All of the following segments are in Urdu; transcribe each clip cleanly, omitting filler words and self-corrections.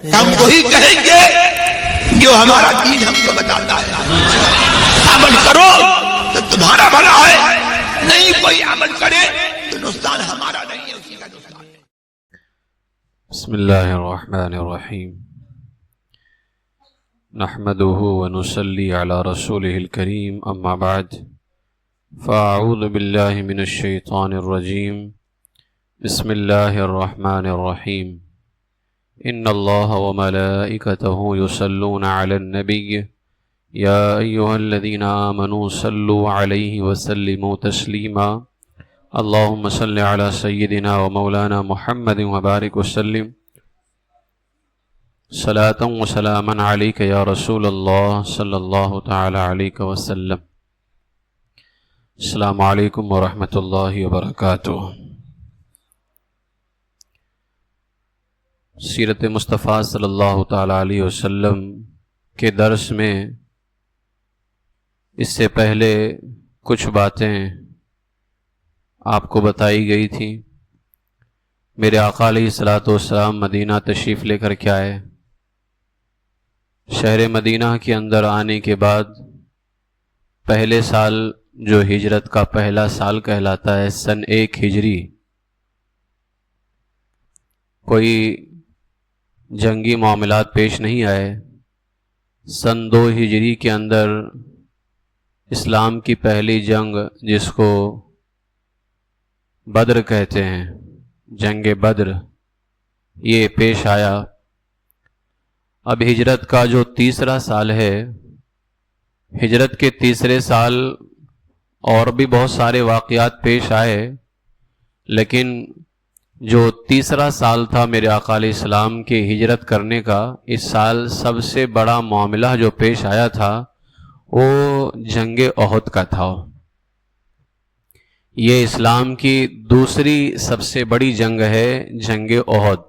ہم وہی کہیں گے جو ہمارا دین ہم کو بتاتا ہے. عمل کرو تو تمہارا بھلا ہے، نہیں کوئی عمل کرے تو نقصان ہمارا نہیں ہے، اسی کا نقصان ہے. بسم اللہ الرحمن الرحیم. نحمده ونصلي على رسوله الكريم، اما بعد فاعوذ باللہ من الشیطان الرجیم. بسم اللہ الرحمن الرحیم. ان اللہ وملائکته یصلون علی النبی یا ایہا الذین آمنوا صلوا علیہ وسلموا تسلیما. اللہم صل علی سیدنا ومولانا محمد وبارک وسلم صلاۃ و سلاما علیک یا رسول اللہ صلی اللہ تعالی علیہ وسلم. السلام علیکم ورحمۃ اللہ وبرکاتہ. سیرت مصطفیٰ صلی اللہ تعالی علیہ وسلم کے درس میں اس سے پہلے کچھ باتیں آپ کو بتائی گئی تھی. میرے آقا علیہ الصلوۃ والسلام مدینہ تشریف لے کر کے آئے. شہر مدینہ کے اندر آنے کے بعد پہلے سال جو ہجرت کا پہلا سال کہلاتا ہے، سن 1 ہجری، کوئی جنگی معاملات پیش نہیں آئے. سن 2 ہجری کے اندر اسلام کی پہلی جنگ، جس کو بدر کہتے ہیں، جنگ بدر، یہ پیش آیا. اب ہجرت کا جو تیسرا سال ہے، ہجرت کے تیسرے سال اور بھی بہت سارے واقعات پیش آئے، لیکن جو تیسرا سال تھا میرے آقا علیہ السلام کے ہجرت کرنے کا، اس سال سب سے بڑا معاملہ جو پیش آیا تھا وہ جنگ احد کا تھا. یہ اسلام کی دوسری سب سے بڑی جنگ ہے، جنگ احد.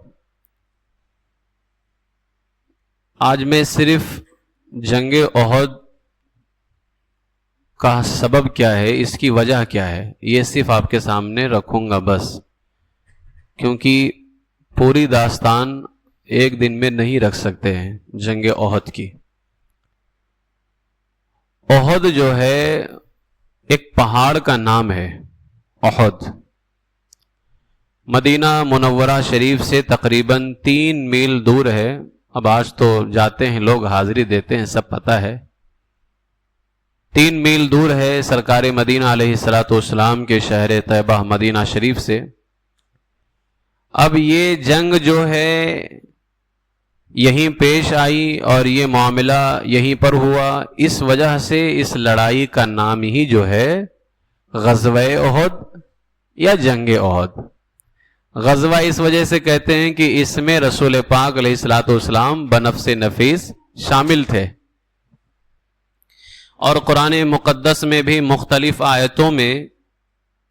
آج میں صرف جنگ احد کا سبب کیا ہے، اس کی وجہ کیا ہے، یہ صرف آپ کے سامنے رکھوں گا بس، کیونکہ پوری داستان ایک دن میں نہیں رکھ سکتے ہیں جنگ احد کی. احد جو ہے ایک پہاڑ کا نام ہے. احد مدینہ منورہ شریف سے تقریباً 3 میل دور ہے. اب آج تو جاتے ہیں لوگ، حاضری دیتے ہیں، سب پتہ ہے. 3 میل دور ہے سرکار مدینہ علیہ الصلوۃ والسلام کے شہر طیبہ مدینہ شریف سے. اب یہ جنگ جو ہے یہیں پیش آئی اور یہ معاملہ یہیں پر ہوا. اس وجہ سے اس لڑائی کا نام ہی جو ہے غزوہ احد یا جنگ احد. غزوہ اس وجہ سے کہتے ہیں کہ اس میں رسول پاک علیہ الصلوۃ والسلام بنفس نفیس شامل تھے. اور قرآن مقدس میں بھی مختلف آیتوں میں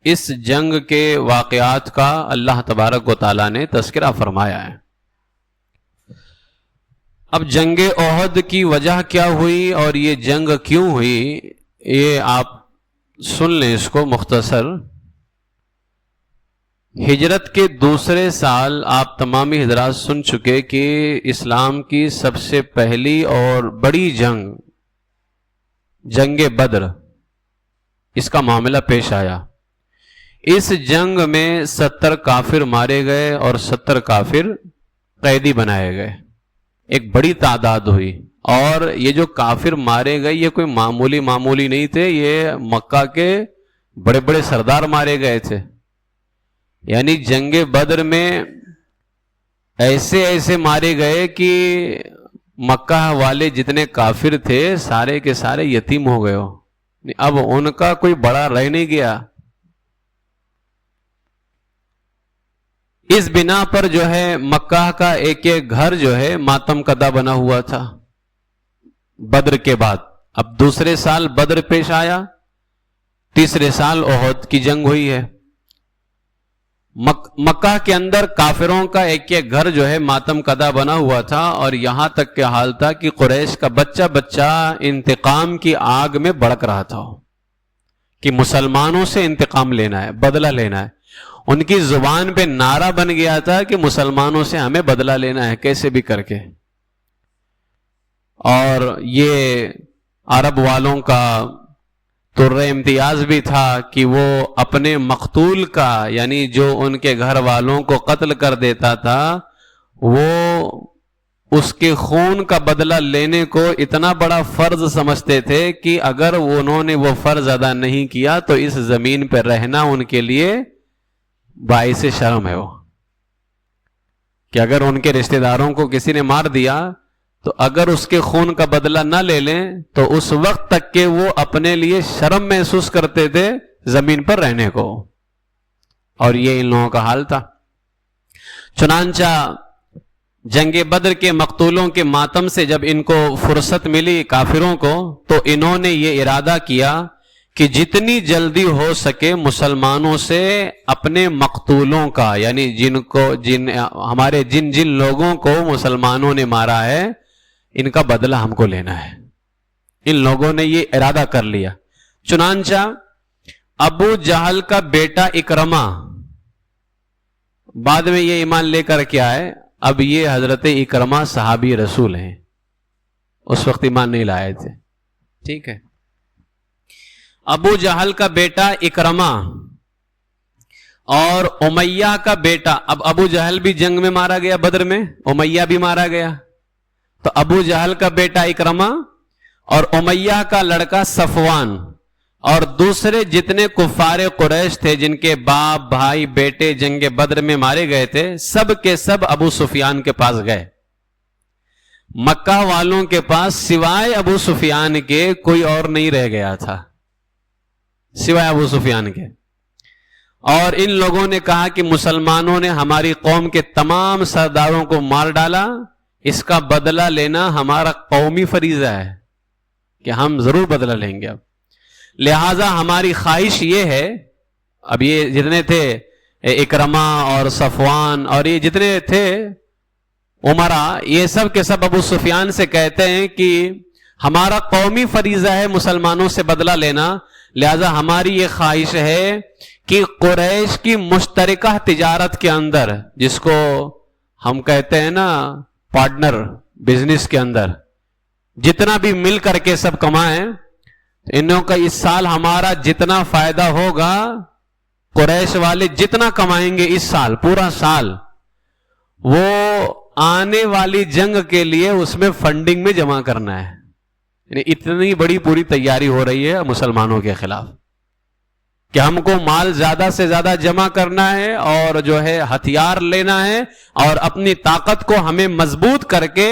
اس جنگ کے واقعات کا اللہ تبارک و تعالیٰ نے تذکرہ فرمایا ہے. اب جنگ احد کی وجہ کیا ہوئی اور یہ جنگ کیوں ہوئی، یہ آپ سن لیں اس کو مختصر. ہجرت کے دوسرے سال آپ تمامی حضرات سن چکے کہ اسلام کی سب سے پہلی اور بڑی جنگ، جنگ بدر، اس کا معاملہ پیش آیا. اس جنگ میں 70 کافر مارے گئے اور 70 کافر قیدی بنائے گئے. ایک بڑی تعداد ہوئی. اور یہ جو کافر مارے گئے یہ کوئی معمولی نہیں تھے، یہ مکہ کے بڑے بڑے سردار مارے گئے تھے. یعنی جنگ بدر میں ایسے مارے گئے کہ مکہ والے جتنے کافر تھے سارے کے سارے یتیم ہو گئے ہو. اب ان کا کوئی بڑا رہ نہیں گیا. اس بنا پر جو ہے مکہ کا ایک گھر جو ہے ماتم کدہ بنا ہوا تھا بدر کے بعد. اب دوسرے سال بدر پیش آیا، تیسرے سال احد کی جنگ ہوئی ہے. مکہ کے اندر کافروں کا ایک گھر جو ہے ماتم کدہ بنا ہوا تھا، اور یہاں تک کہ حال تھا کہ قریش کا بچہ انتقام کی آگ میں بڑک رہا تھا کہ مسلمانوں سے انتقام لینا ہے، بدلہ لینا ہے. ان کی زبان پہ نعرہ بن گیا تھا کہ مسلمانوں سے ہمیں بدلہ لینا ہے کیسے بھی کر کے. اور یہ عرب والوں کا طر امتیاز بھی تھا کہ وہ اپنے مقتول کا یعنی جو ان کے گھر والوں کو قتل کر دیتا تھا وہ اس کے خون کا بدلہ لینے کو اتنا بڑا فرض سمجھتے تھے کہ اگر انہوں نے وہ فرض ادا نہیں کیا تو اس زمین پہ رہنا ان کے لیے باعث شرم ہے. وہ کہ اگر ان کے رشتہ داروں کو کسی نے مار دیا تو اگر اس کے خون کا بدلہ نہ لے لیں تو اس وقت تک کہ وہ اپنے لیے شرم محسوس کرتے تھے زمین پر رہنے کو. اور یہ ان لوگوں کا حال تھا. چنانچہ جنگ بدر کے مقتولوں کے ماتم سے جب ان کو فرصت ملی کافروں کو تو انہوں نے یہ ارادہ کیا کہ جتنی جلدی ہو سکے مسلمانوں سے اپنے مقتولوں کا یعنی جن لوگوں کو مسلمانوں نے مارا ہے ان کا بدلہ ہم کو لینا ہے. ان لوگوں نے یہ ارادہ کر لیا. چنانچہ ابو جہل کا بیٹا اکرمہ بعد میں یہ ایمان لے کر کے آئے. اب یہ حضرت اکرمہ صحابی رسول ہیں, اس وقت ایمان نہیں لائے تھے. ٹھیک ہے. ابو جہل کا بیٹا اکرمہ اور امیہ کا بیٹا. اب ابو جہل بھی جنگ میں مارا گیا بدر میں, امیہ بھی مارا گیا. تو ابو جہل کا بیٹا اکرمہ اور امیہ کا لڑکا صفوان اور دوسرے جتنے کفار قریش تھے جن کے باپ بھائی بیٹے جنگ بدر میں مارے گئے تھے سب کے سب ابو سفیان کے پاس گئے. مکہ والوں کے پاس سوائے ابو سفیان کے کوئی اور نہیں رہ گیا تھا سوائے ابو سفیان کے. اور ان لوگوں نے کہا کہ مسلمانوں نے ہماری قوم کے تمام سرداروں کو مار ڈالا, اس کا بدلہ لینا ہمارا قومی فریضہ ہے کہ ہم ضرور بدلہ لیں گے. اب لہذا ہماری خواہش یہ ہے, اب یہ جتنے تھے اکرمہ اور صفوان اور یہ جتنے تھے عمرہ, یہ سب کے سب ابو سفیان سے کہتے ہیں کہ ہمارا قومی فریضہ ہے مسلمانوں سے بدلہ لینا, لہذا ہماری یہ خواہش ہے کہ قریش کی مشترکہ تجارت کے اندر, جس کو ہم کہتے ہیں نا پارٹنر بزنس کے اندر, جتنا بھی مل کر کے سب کمائیں, انہوں کا اس سال ہمارا جتنا فائدہ ہوگا قریش والے جتنا کمائیں گے اس سال پورا سال وہ آنے والی جنگ کے لیے اس میں فنڈنگ میں جمع کرنا ہے. یعنی اتنی بڑی پوری تیاری ہو رہی ہے مسلمانوں کے خلاف کہ ہم کو مال زیادہ سے زیادہ جمع کرنا ہے اور جو ہے ہتھیار لینا ہے اور اپنی طاقت کو ہمیں مضبوط کر کے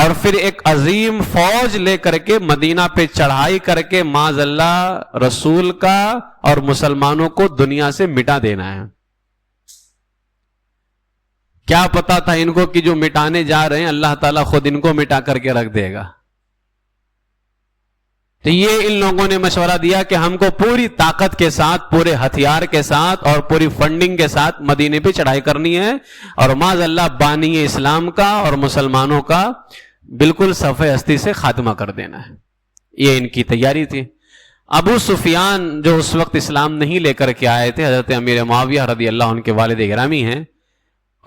اور پھر ایک عظیم فوج لے کر کے مدینہ پہ چڑھائی کر کے معاذ اللہ رسول کا اور مسلمانوں کو دنیا سے مٹا دینا ہے. کیا پتا تھا ان کو کہ جو مٹانے جا رہے ہیں اللہ تعالیٰ خود ان کو مٹا کر کے رکھ دے گا. تو یہ ان لوگوں نے مشورہ دیا کہ ہم کو پوری طاقت کے ساتھ پورے ہتھیار کے ساتھ اور پوری فنڈنگ کے ساتھ مدینے پہ چڑھائی کرنی ہے اور معاذ اللہ بانی اسلام کا اور مسلمانوں کا بالکل صفحہ ہستی سے خاتمہ کر دینا ہے. یہ ان کی تیاری تھی. ابو سفیان جو اس وقت اسلام نہیں لے کر کے آئے تھے, حضرت امیر معاویہ رضی اللہ عنہ کے والد گرامی ہیں,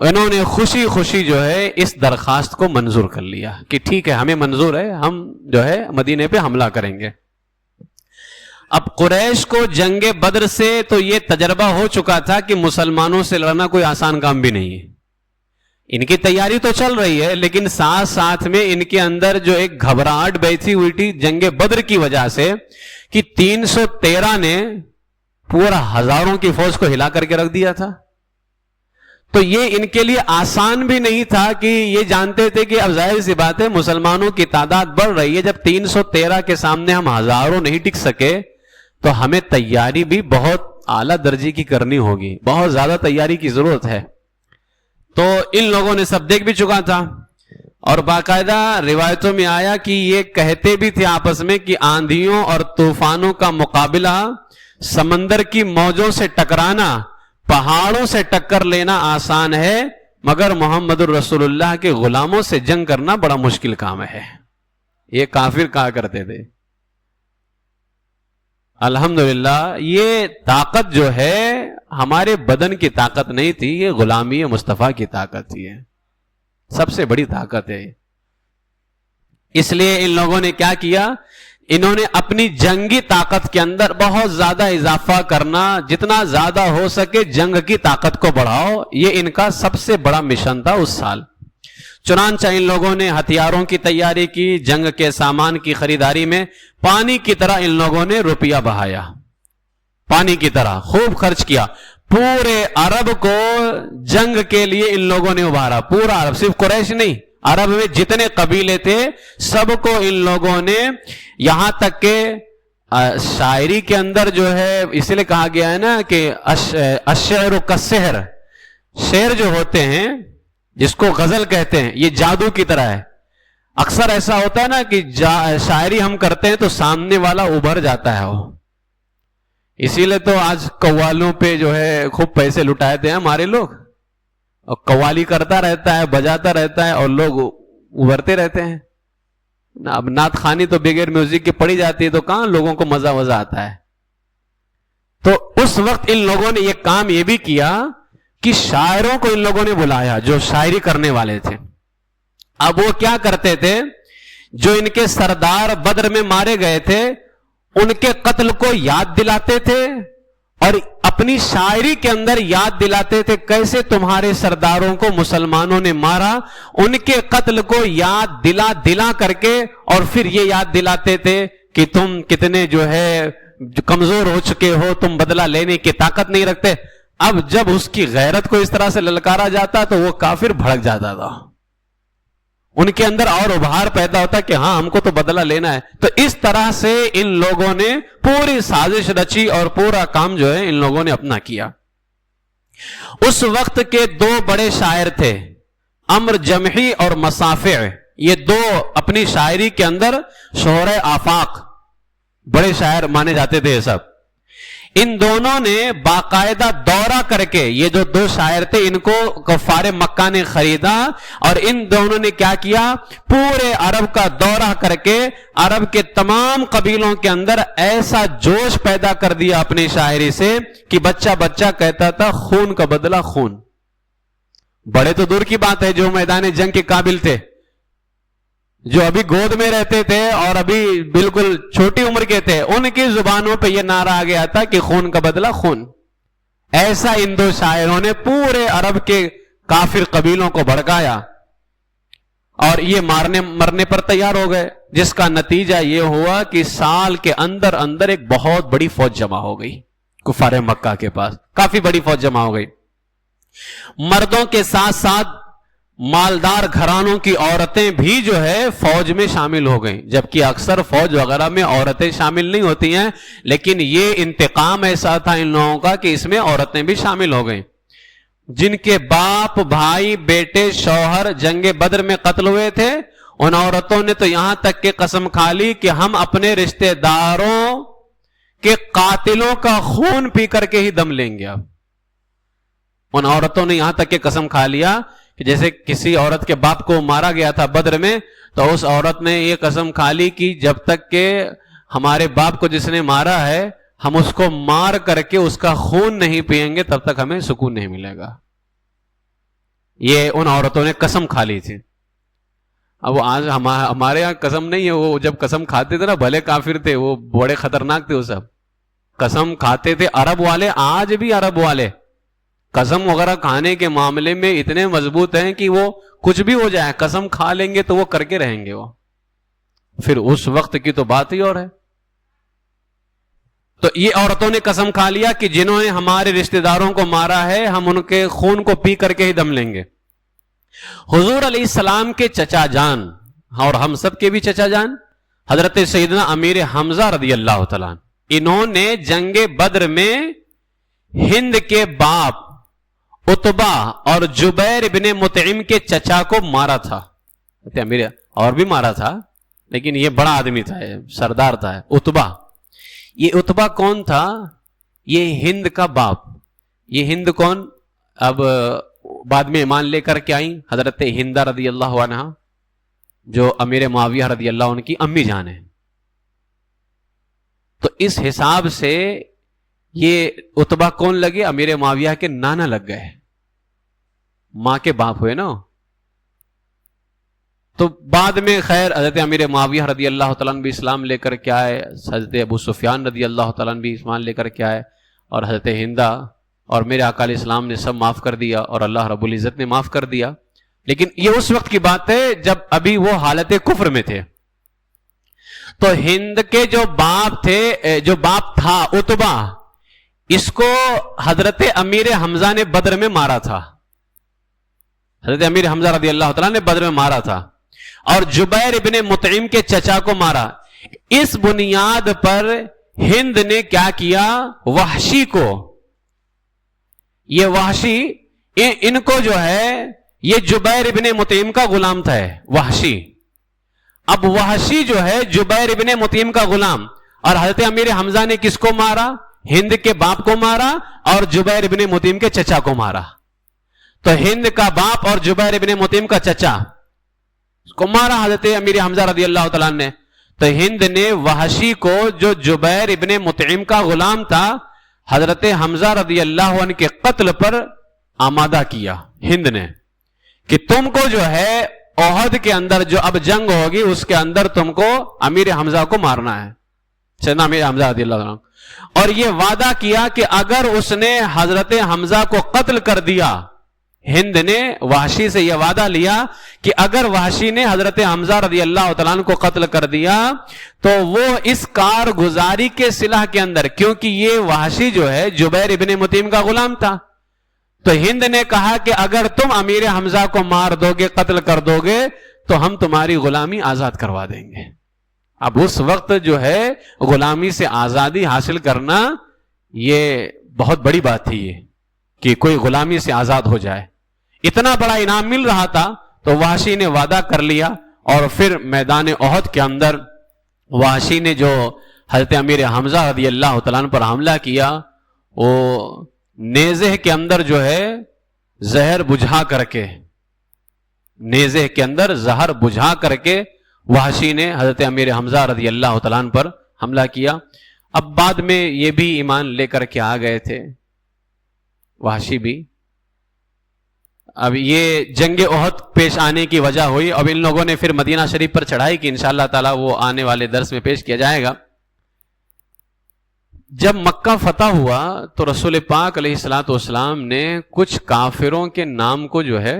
انہوں نے خوشی خوشی جو ہے اس درخواست کو منظور کر لیا کہ ٹھیک ہے ہمیں منظور ہے, ہم جو ہے مدینے پہ حملہ کریں گے. اب قریش کو جنگ بدر سے تو یہ تجربہ ہو چکا تھا کہ مسلمانوں سے لڑنا کوئی آسان کام بھی نہیں ہے. ان کی تیاری تو چل رہی ہے لیکن ساتھ ساتھ میں ان کے اندر جو ایک گھبراہٹ بیٹھی ہوئی تھی جنگ بدر کی وجہ سے کہ 313 نے پورا ہزاروں کی فوج کو ہلا کر کے رکھ دیا تھا. تو یہ ان کے لیے آسان بھی نہیں تھا کہ یہ جانتے تھے کہ اب ظاہر سی بات ہے مسلمانوں کی تعداد بڑھ رہی ہے, جب 313 کے سامنے ہم ہزاروں نہیں ٹک سکے تو ہمیں تیاری بھی بہت اعلیٰ درجے کی کرنی ہوگی, بہت زیادہ تیاری کی ضرورت ہے. تو ان لوگوں نے سب دیکھ بھی چکا تھا اور باقاعدہ روایتوں میں آیا کہ یہ کہتے بھی تھے آپس میں کہ آندھیوں اور طوفانوں کا مقابلہ, سمندر کی موجوں سے ٹکرانا, پہاڑوں سے ٹکر لینا آسان ہے, مگر محمد الرسول اللہ کے غلاموں سے جنگ کرنا بڑا مشکل کام ہے. یہ کافر کہا کرتے تھے. الحمدللہ یہ طاقت جو ہے ہمارے بدن کی طاقت نہیں تھی، یہ غلامی مصطفیٰ کی طاقت تھی، سب سے بڑی طاقت ہے۔ اس لیے ان لوگوں نے کیا کیا، انہوں نے اپنی جنگی طاقت کے اندر بہت زیادہ اضافہ کرنا، جتنا زیادہ ہو سکے جنگ کی طاقت کو بڑھاؤ، یہ ان کا سب سے بڑا مشن تھا اس سال۔ چنانچہ ان لوگوں نے ہتھیاروں کی تیاری کی، جنگ کے سامان کی خریداری میں پانی کی طرح ان لوگوں نے روپیہ بہایا، پانی کی طرح خوب خرچ کیا، پورے عرب کو جنگ کے لیے ان لوگوں نے ابھارا، پورا عرب، صرف قریش نہیں، عرب میں جتنے قبیلے تھے سب کو ان لوگوں نے، یہاں تک کہ شاعری کے اندر جو ہے اسی لیے کہا گیا ہے نا کہ الشعر کالسحر، شعر جو ہوتے ہیں جس کو غزل کہتے ہیں یہ جادو کی طرح ہے۔ اکثر ایسا ہوتا ہے نا کہ شاعری ہم کرتے ہیں تو سامنے والا ابھر جاتا ہے، وہ اسی لیے تو آج قوالوں پہ جو ہے خوب پیسے لٹائے تھے ہمارے لوگ، اور قوالی کرتا رہتا ہے، بجاتا رہتا ہے، اور لوگ ابھرتے رہتے ہیں۔ اب نعت خوانی تو بغیر میوزک کے پڑھی جاتی ہے تو کہاں لوگوں کو مزہ آتا ہے۔ تو اس وقت ان لوگوں نے یہ کام یہ بھی کیا کہ شاعروں کو ان لوگوں نے بلایا جو شاعری کرنے والے تھے۔ اب وہ کیا کرتے تھے، جو ان کے سردار بدر میں مارے گئے تھے ان کے قتل کو یاد دلاتے تھے، اور اپنی شاعری کے اندر یاد دلاتے تھے کیسے تمہارے سرداروں کو مسلمانوں نے مارا، ان کے قتل کو یاد دلا کر کے، اور پھر یہ یاد دلاتے تھے کہ تم کتنے جو ہے کمزور ہو چکے ہو، تم بدلہ لینے کی طاقت نہیں رکھتے۔ اب جب اس کی غیرت کو اس طرح سے للکارا جاتا تو وہ کافر بھڑک جاتا تھا، ان کے اندر اور ابھار پیدا ہوتا کہ ہاں ہم کو تو بدلہ لینا ہے۔ تو اس طرح سے ان لوگوں نے پوری سازش رچی اور پورا کام جو ہے ان لوگوں نے اپنا کیا۔ اس وقت کے دو بڑے شاعر تھے، عمرو جمحی اور مصافع، یہ دو اپنی شاعری کے اندر شہرۂ آفاق بڑے شاعر مانے جاتے تھے یہ سب۔ ان دونوں نے باقاعدہ دورہ کر کے، یہ جو دو شاعر تھے ان کو کفار مکہ نے خریدا، اور ان دونوں نے کیا کیا، پورے عرب کا دورہ کر کے عرب کے تمام قبیلوں کے اندر ایسا جوش پیدا کر دیا اپنی شاعری سے کہ بچہ بچہ کہتا تھا خون کا بدلہ خون۔ بڑے تو دور کی بات ہے جو میدان جنگ کے قابل تھے، جو ابھی گود میں رہتے تھے اور ابھی بالکل چھوٹی عمر کے تھے، ان کی زبانوں پہ یہ نعرہ آ گیا تھا کہ خون کا بدلہ خون۔ ایسا ان دو شاعروں نے پورے عرب کے کافر قبیلوں کو بھڑکایا، اور یہ مرنے پر تیار ہو گئے، جس کا نتیجہ یہ ہوا کہ سال کے اندر اندر ایک بہت بڑی فوج جمع ہو گئی کفار مکہ کے پاس، کافی بڑی فوج جمع ہو گئی۔ مردوں کے ساتھ ساتھ مالدار گھرانوں کی عورتیں بھی جو ہے فوج میں شامل ہو گئیں، جبکہ اکثر فوج وغیرہ میں عورتیں شامل نہیں ہوتی ہیں، لیکن یہ انتقام ایسا تھا ان لوگوں کا کہ اس میں عورتیں بھی شامل ہو گئیں۔ جن کے باپ، بھائی، بیٹے، شوہر جنگ بدر میں قتل ہوئے تھے، ان عورتوں نے تو یہاں تک کہ قسم کھا لی کہ ہم اپنے رشتہ داروں کے قاتلوں کا خون پی کر کے ہی دم لیں گے۔ اب ان عورتوں نے یہاں تک کہ قسم کھا لیا کہ جیسے کسی عورت کے باپ کو مارا گیا تھا بدر میں، تو اس عورت نے یہ قسم کھا لی کہ جب تک کہ ہمارے باپ کو جس نے مارا ہے ہم اس کو مار کر کے اس کا خون نہیں پئیں گے تب تک ہمیں سکون نہیں ملے گا۔ یہ ان عورتوں نے قسم کھا لی تھی۔ اب آج ہمارے یہاں قسم نہیں ہے، وہ جب قسم کھاتے تھے نا بھلے کافر تھے، وہ بڑے خطرناک تھے، وہ سب قسم کھاتے تھے۔ عرب والے، آج بھی عرب والے قسم وغیرہ کھانے کے معاملے میں اتنے مضبوط ہیں کہ وہ کچھ بھی ہو جائے قسم کھا لیں گے تو وہ کر کے رہیں گے۔ وہ پھر اس وقت کی تو بات ہی اور ہے۔ تو یہ عورتوں نے قسم کھا لیا کہ جنہوں نے ہمارے رشتہ داروں کو مارا ہے ہم ان کے خون کو پی کر کے ہی دم لیں گے۔ حضور علیہ السلام کے چچا جان اور ہم سب کے بھی چچا جان حضرت سیدنا امیر حمزہ رضی اللہ تعالیٰ، انہوں نے جنگ بدر میں ہند کے باپ عتبہ اور جبیر ابن مطعم کے چچا کو مارا تھا، اور بھی مارا تھا لیکن یہ بڑا آدمی تھا، سردار تھا عتبہ۔ یہ عتبہ کون تھا؟ یہ ہند کا باپ۔ یہ ہند کون؟ اب بعد میں ایمان لے کر کے آئیں حضرت ہندہ رضی اللہ عنہ، جو امیر معاویہ رضی اللہ عنہ کی امی جان ہے۔ تو اس حساب سے یہ اتبا کون لگے؟ امیر معاویہ کے نانا لگ گئے، ماں کے باپ ہوئے نا. تو بعد میں خیر حضرت امیر معاویہ رضی اللہ تعالیٰ عنہ بھی اسلام لے کر کے آئے، حضرت ابو سفیان رضی اللہ تعالیٰ عنہ بھی اسلام لے کر کے آئے، اور حضرت ہندا اور میرے آقا علیہ السلام نے سب معاف کر دیا، اور اللہ رب العزت نے معاف کر دیا. لیکن یہ اس وقت کی بات ہے جب ابھی وہ حالت کفر میں تھے. تو ہند کے جو باپ تھے، جو باپ تھا اتبا، اس کو حضرت امیر حمزہ نے بدر میں مارا تھا. حضرت امیر حمزہ رضی اللہ تعالیٰ نے بدر میں مارا تھا، اور جبیر ابن مطعم کے چچا کو مارا. اس بنیاد پر ہند نے کیا کیا؟ وحشی کو، یہ وحشی ان کو جو ہے، یہ جبیر ابن مطعم کا غلام تھا وحشی. اب وحشی جو ہے جبیر ابن مطعم کا غلام، اور حضرت امیر حمزہ نے کس کو مارا؟ ہند کے باپ کو مارا اور جبیر ابن مطعم کے چچا کو مارا. تو ہند کا باپ اور جبیر ابن مطعم کا چچا کو مارا حضرت امیر حمزہ رضی اللہ تعالیٰ نے. تو ہند نے وحشی کو، جو جبیر ابن مطعم کا غلام تھا، حضرت حمزہ رضی اللہ عنہ کے قتل پر آمادہ کیا ہند نے، کہ تم کو جو ہے احد کے اندر جو اب جنگ ہوگی اس کے اندر تم کو امیر حمزہ کو مارنا ہے، سیدنا امیر حمزہ رضی اللہ عنہ. اور یہ وعدہ کیا کہ اگر اس نے حضرت حمزہ کو قتل کر دیا، ہند نے وحشی سے یہ وعدہ لیا کہ اگر وحشی نے حضرت حمزہ رضی اللہ تعالیٰ عنہ کو قتل کر دیا تو وہ اس کارگزاری کے صلح کے اندر، کیونکہ یہ وحشی جو ہے جبیر ابن مطعم کا غلام تھا، تو ہند نے کہا کہ اگر تم امیر حمزہ کو مار دو گے، قتل کر دو گے، تو ہم تمہاری غلامی آزاد کروا دیں گے. اب اس وقت جو ہے غلامی سے آزادی حاصل کرنا یہ بہت بڑی بات تھی، یہ کہ کوئی غلامی سے آزاد ہو جائے. اتنا بڑا انعام مل رہا تھا، تو وحشی نے وعدہ کر لیا، اور پھر میدان احد کے اندر وحشی نے جو حضرت امیر حمزہ رضی اللہ تعالیٰ عنہ پر حملہ کیا، وہ نیزے کے اندر جو ہے زہر بجھا کر کے، نیزے کے اندر زہر بجھا کر کے وحشی نے حضرت امیر حمزہ رضی اللہ تعالیٰ عنہ پر حملہ کیا. اب بعد میں یہ بھی ایمان لے کر کے آ گئے تھے وحشی بھی. اب یہ جنگ احد پیش آنے کی وجہ ہوئی. اب ان لوگوں نے پھر مدینہ شریف پر چڑھائی کی، انشاءاللہ تعالی وہ آنے والے درس میں پیش کیا جائے گا. جب مکہ فتح ہوا تو رسول پاک علیہ الصلوۃ والسلام نے کچھ کافروں کے نام کو جو ہے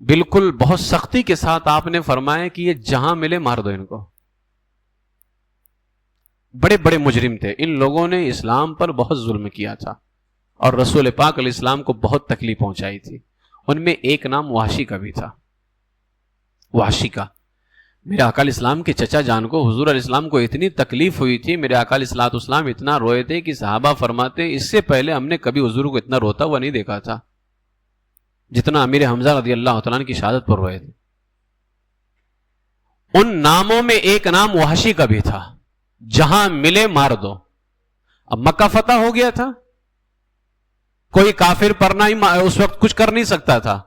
بالکل بہت سختی کے ساتھ آپ نے فرمایا کہ یہ جہاں ملے مار دو ان کو. بڑے بڑے مجرم تھے، ان لوگوں نے اسلام پر بہت ظلم کیا تھا اور رسول پاک علیہ السلام کو بہت تکلیف پہنچائی تھی. ان میں ایک نام وحشی کا بھی تھا. وحشی کا، میرے آقا علیہ السلام کے چچا جان کو، حضور علیہ السلام کو اتنی تکلیف ہوئی تھی، میرے آقا علیہ الصلوۃ والسلام اتنا روئے تھے کہ صحابہ فرماتے اس سے پہلے ہم نے کبھی حضور کو اتنا روتا ہوا نہیں دیکھا تھا جتنا امیر حمزہ رضی اللہ تعالیٰ عنہ کی شہادت پر روئے تھے. ان ناموں میں ایک نام وحشی کا بھی تھا، جہاں ملے مار دو. اب مکہ فتح ہو گیا تھا، کوئی کافر پر نہ اس وقت کچھ کر نہیں سکتا تھا،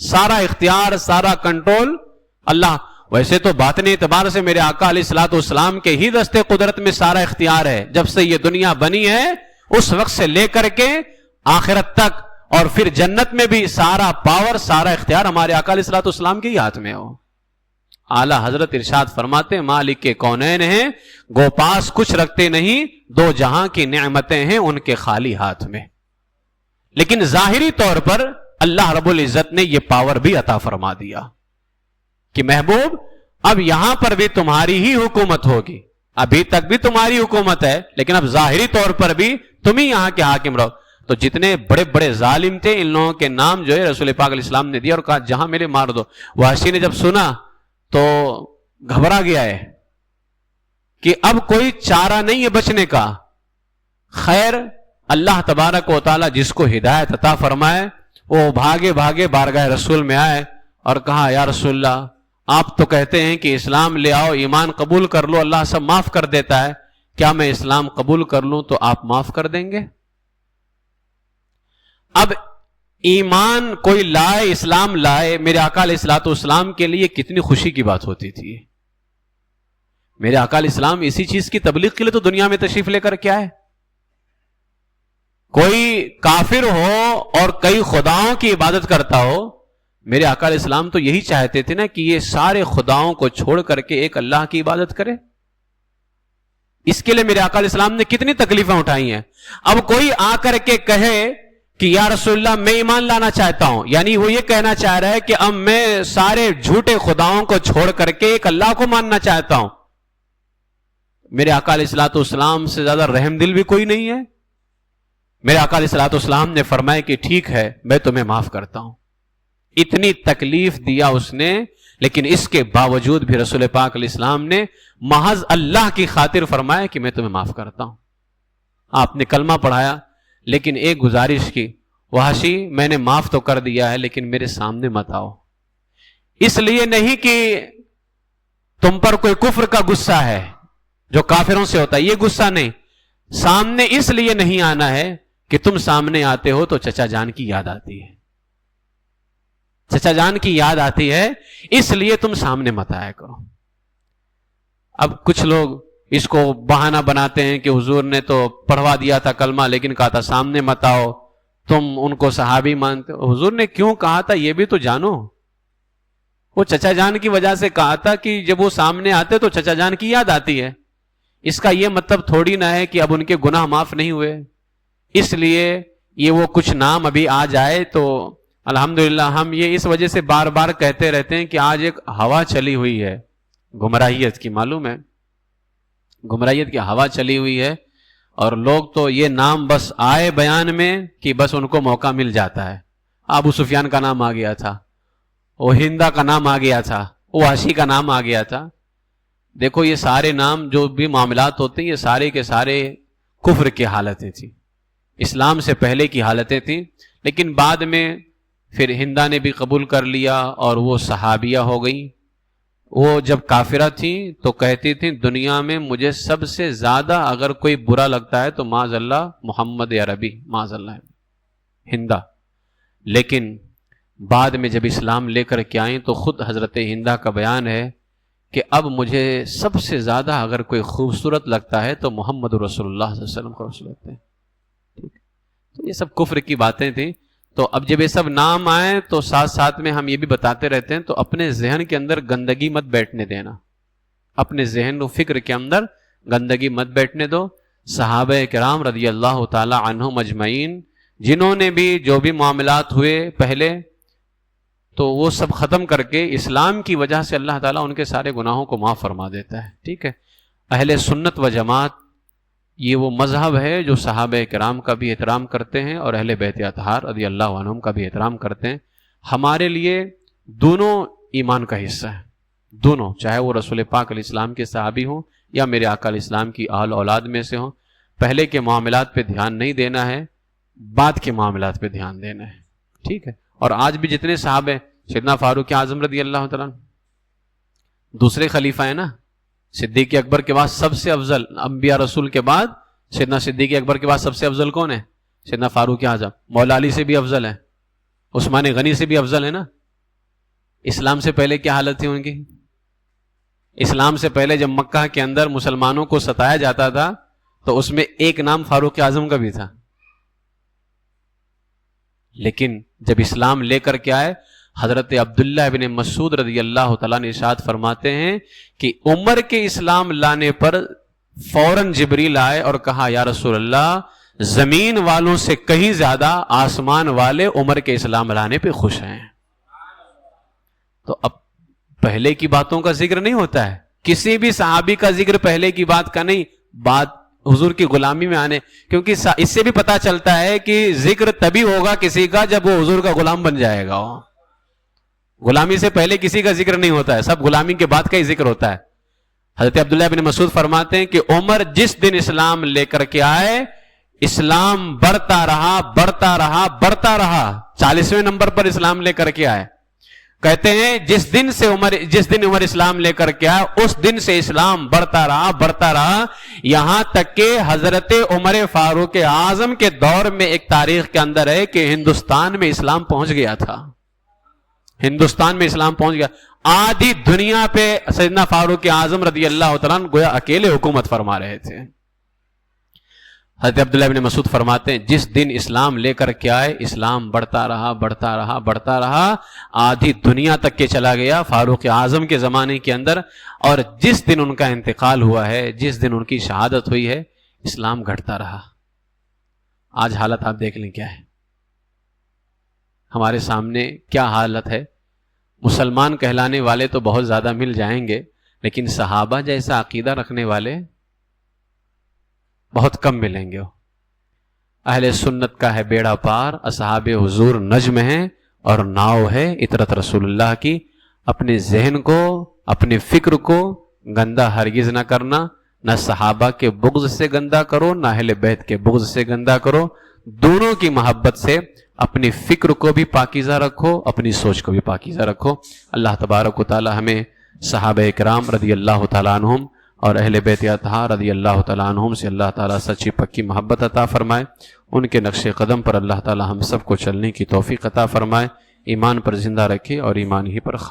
سارا اختیار سارا کنٹرول اللہ. ویسے تو باطنی اعتبار سے میرے آقا علیہ الصلوۃ والسلام کے ہی دستے قدرت میں سارا اختیار ہے، جب سے یہ دنیا بنی ہے اس وقت سے لے کر کے آخرت تک، اور پھر جنت میں بھی سارا پاور سارا اختیار ہمارے آقا علیہ الصلوۃ والسلام کے ہی ہاتھ میں ہو. اعلی حضرت ارشاد فرماتے مالک کے کونین ہیں، گو پاس کچھ رکھتے نہیں، دو جہاں کی نعمتیں ہیں ان کے خالی ہاتھ میں. لیکن ظاہری طور پر اللہ رب العزت نے یہ پاور بھی عطا فرما دیا کہ محبوب اب یہاں پر بھی تمہاری ہی حکومت ہوگی. ابھی تک بھی تمہاری حکومت ہے لیکن اب ظاہری طور پر بھی تم ہی یہاں کے حاکم رہو. تو جتنے بڑے بڑے ظالم تھے ان لوگوں کے نام جو ہے رسول پاک علیہ السلام نے دیا اور کہا جہاں میرے مار دو. وحشی نے جب سنا تو گھبرا گیا ہے کہ اب کوئی چارہ نہیں ہے بچنے کا. خیر اللہ تبارک و تعالی جس کو ہدایت عطا فرمائے وہ بھاگے بھاگے بارگاہ رسول میں آئے اور کہا یا رسول اللہ آپ تو کہتے ہیں کہ اسلام لے آؤ، ایمان قبول کر لو، اللہ سب معاف کر دیتا ہے، کیا میں اسلام قبول کر لوں تو آپ معاف کر دیں گے؟ اب ایمان کوئی لائے، اسلام لائے، میرے آقا علیہ الصلوۃ والسلام کے لیے کتنی خوشی کی بات ہوتی تھی. میرے آقا علیہ السلام اسی چیز کی تبلیغ کے لیے تو دنیا میں تشریف لے کر کے آئے. کوئی کافر ہو اور کئی خداؤں کی عبادت کرتا ہو، میرے آقا علیہ السلام تو یہی چاہتے تھے نا کہ یہ سارے خداؤں کو چھوڑ کر کے ایک اللہ کی عبادت کرے. اس کے لیے میرے آقا علیہ السلام نے کتنی تکلیفیں اٹھائی ہیں. اب کوئی آ کر کے کہے کہ یا رسول اللہ میں ایمان لانا چاہتا ہوں، یعنی وہ یہ کہنا چاہ رہا ہے کہ اب میں سارے جھوٹے خداؤں کو چھوڑ کر کے ایک اللہ کو ماننا چاہتا ہوں. میرے آقا علیہ الصلوۃ والسلام سے زیادہ رحم دل بھی کوئی نہیں ہے. میرے آقا علیہ الصلوۃ والسلام نے فرمایا کہ ٹھیک ہے میں تمہیں معاف کرتا ہوں. اتنی تکلیف دیا اس نے، لیکن اس کے باوجود بھی رسول پاک علیہ السلام نے محض اللہ کی خاطر فرمایا کہ میں تمہیں معاف کرتا ہوں. آپ نے کلمہ پڑھایا، لیکن ایک گزارش کی، وحشی میں نے معاف تو کر دیا ہے لیکن میرے سامنے مت آؤ. اس لیے نہیں کہ تم پر کوئی کفر کا غصہ ہے جو کافروں سے ہوتا ہے، یہ غصہ نہیں. سامنے اس لیے نہیں آنا ہے کہ تم سامنے آتے ہو تو چچا جان کی یاد آتی ہے، چچا جان کی یاد آتی ہے، اس لیے تم سامنے مت آیا کرو. اب کچھ لوگ اس کو بہانہ بناتے ہیں کہ حضور نے تو پڑھوا دیا تھا کلمہ لیکن کہا تھا سامنے مت آؤ، تم ان کو صحابی مانتے ہو. حضور نے کیوں کہا تھا یہ بھی تو جانو. وہ چچا جان کی وجہ سے کہا تھا کہ جب وہ سامنے آتے تو چچا جان کی یاد آتی ہے. اس کا یہ مطلب تھوڑی نہ ہے کہ اب ان کے گناہ معاف نہیں ہوئے، اس لیے یہ وہ کچھ نام ابھی آ جائے تو الحمدللہ. ہم یہ اس وجہ سے بار بار کہتے رہتے ہیں کہ آج ایک ہوا چلی ہوئی ہے گمراہیت کی، معلوم ہے گمراہیت کی ہوا چلی ہوئی ہے، اور لوگ تو یہ نام بس آئے بیان میں کہ بس ان کو موقع مل جاتا ہے. ابو سفیان کا نام آ گیا تھا، وہ ہندا کا نام آ گیا تھا، وہ وحشی کا نام آ گیا تھا. دیکھو یہ سارے نام جو بھی معاملات ہوتے ہیں یہ سارے کے سارے کفر کی حالتیں تھیں، اسلام سے پہلے کی حالتیں تھیں. لیکن بعد میں پھر ہندا نے بھی قبول کر لیا اور وہ صحابیہ ہو گئی. وہ جب کافرہ تھیں تو کہتی تھیں دنیا میں مجھے سب سے زیادہ اگر کوئی برا لگتا ہے تو معاذ اللہ محمد عربی، معاذ اللہ ہندا. لیکن بعد میں جب اسلام لے کر کے آئیں تو خود حضرت ہندا کا بیان ہے کہ اب مجھے سب سے زیادہ اگر کوئی خوبصورت لگتا ہے تو محمد رسول اللہ صلی اللہ علیہ وسلم کو رسول لگتے ہیں. تو یہ سب کفر کی باتیں تھیں. تو اب جب یہ سب نام آئے تو ساتھ ساتھ میں ہم یہ بھی بتاتے رہتے ہیں تو اپنے ذہن کے اندر گندگی مت بیٹھنے دینا، اپنے ذہن و فکر کے اندر گندگی مت بیٹھنے دو. صحابہ کرام رضی اللہ تعالی عنہم اجمعین جنہوں نے بھی جو بھی معاملات ہوئے پہلے تو وہ سب ختم کر کے اسلام کی وجہ سے اللہ تعالیٰ ان کے سارے گناہوں کو معاف فرما دیتا ہے. ٹھیک ہے. اہل سنت و جماعت یہ وہ مذہب ہے جو صحابہ کرام کا بھی احترام کرتے ہیں اور اہل بیت اطہار رضی اللہ عنہم کا بھی احترام کرتے ہیں. ہمارے لیے دونوں ایمان کا حصہ ہے، دونوں، چاہے وہ رسول پاک علیہ السلام کے صحابی ہوں یا میرے آقا علیہ السلام کی اہل اولاد میں سے ہوں. پہلے کے معاملات پہ دھیان نہیں دینا ہے، بعد کے معاملات پہ دھیان دینا ہے. ٹھیک ہے. اور آج بھی جتنے صحابہ، سیدنا فاروق اعظم رضی اللہ تعالیٰ دوسرے خلیفہ ہیں نا، صدیق اکبر کے بعد سب سے افضل، انبیاء رسول کے بعد سیدنا صدیق اکبر کے بعد سب سے افضل کون ہے؟ سیدنا فاروق اعظم. مولا علی سے بھی افضل ہے، عثمان غنی سے بھی افضل ہے نا. اسلام سے پہلے کیا حالت تھی ان کی؟ اسلام سے پہلے جب مکہ کے اندر مسلمانوں کو ستایا جاتا تھا تو اس میں ایک نام فاروق اعظم کا بھی تھا. لیکن جب اسلام لے کر کے آئے حضرت عبداللہ ابن مسعود رضی اللہ تعالیٰ نے ارشاد فرماتے ہیں کہ عمر کے اسلام لانے پر فوراً جبریل آئے اور کہا یا رسول اللہ زمین والوں سے کہیں زیادہ آسمان والے عمر کے اسلام لانے پہ خوش ہیں. تو اب پہلے کی باتوں کا ذکر نہیں ہوتا ہے، کسی بھی صحابی کا ذکر پہلے کی بات کا نہیں، بات حضور کی غلامی میں آنے، کیونکہ اس سے بھی پتا چلتا ہے کہ ذکر تبھی ہوگا کسی کا جب وہ حضور کا غلام بن جائے گا. غلامی سے پہلے کسی کا ذکر نہیں ہوتا ہے، سب غلامی کے بعد کا ہی ذکر ہوتا ہے. حضرت عبداللہ بن مسعود فرماتے ہیں کہ عمر جس دن اسلام لے کر کے آئے اسلام بڑھتا رہا بڑھتا رہا بڑھتا رہا، 40ویں نمبر پر اسلام لے کر کے آئے. کہتے ہیں جس دن عمر اسلام لے کر کے آئے اس دن سے اسلام بڑھتا رہا یہاں تک کہ حضرت عمر فاروق اعظم کے دور میں ایک تاریخ کے اندر ہے کہ ہندوستان میں اسلام پہنچ گیا تھا. ہندوستان میں اسلام پہنچ گیا. آدھی دنیا پہ سیدنا فاروق اعظم رضی اللہ تعالیٰ گویا اکیلے حکومت فرما رہے تھے. حضرت عبداللہ ابن مسعود فرماتے ہیں جس دن اسلام لے کر کے آئے اسلام بڑھتا رہا بڑھتا رہا بڑھتا رہا، آدھی دنیا تک کے چلا گیا فاروق اعظم کے زمانے کے اندر، اور جس دن ان کا انتقال ہوا ہے، جس دن ان کی شہادت ہوئی ہے، اسلام گھٹتا رہا۔ آج حالت آپ دیکھ لیں کیا ہے، ہمارے سامنے کیا حالت ہے۔ مسلمان کہلانے والے تو بہت زیادہ مل جائیں گے، لیکن صحابہ جیسا عقیدہ رکھنے والے بہت کم ملیں گے۔ اہل سنت کا ہے بیڑا پار، اصحاب حضور نجم ہیں اور ناؤ ہے اطرت رسول اللہ کی۔ اپنے ذہن کو، اپنے فکر کو گندا ہرگز نہ کرنا، نہ صحابہ کے بغض سے گندا کرو، نہ اہل بیت کے بغض سے گندا کرو، دونوں کی محبت سے اپنی فکر کو بھی پاکیزہ رکھو، اپنی سوچ کو بھی پاکیزہ رکھو۔ اللہ تبارک و تعالی ہمیں صحابہ اکرام رضی اللہ تعالیٰ عنہم اور اہل بیت اطہار رضی اللہ تعالیٰ عنہم سے اللہ تعالیٰ سچی پکی محبت عطا فرمائے، ان کے نقش قدم پر اللہ تعالیٰ ہم سب کو چلنے کی توفیق عطا فرمائے، ایمان پر زندہ رکھے اور ایمان ہی پر خاتمہ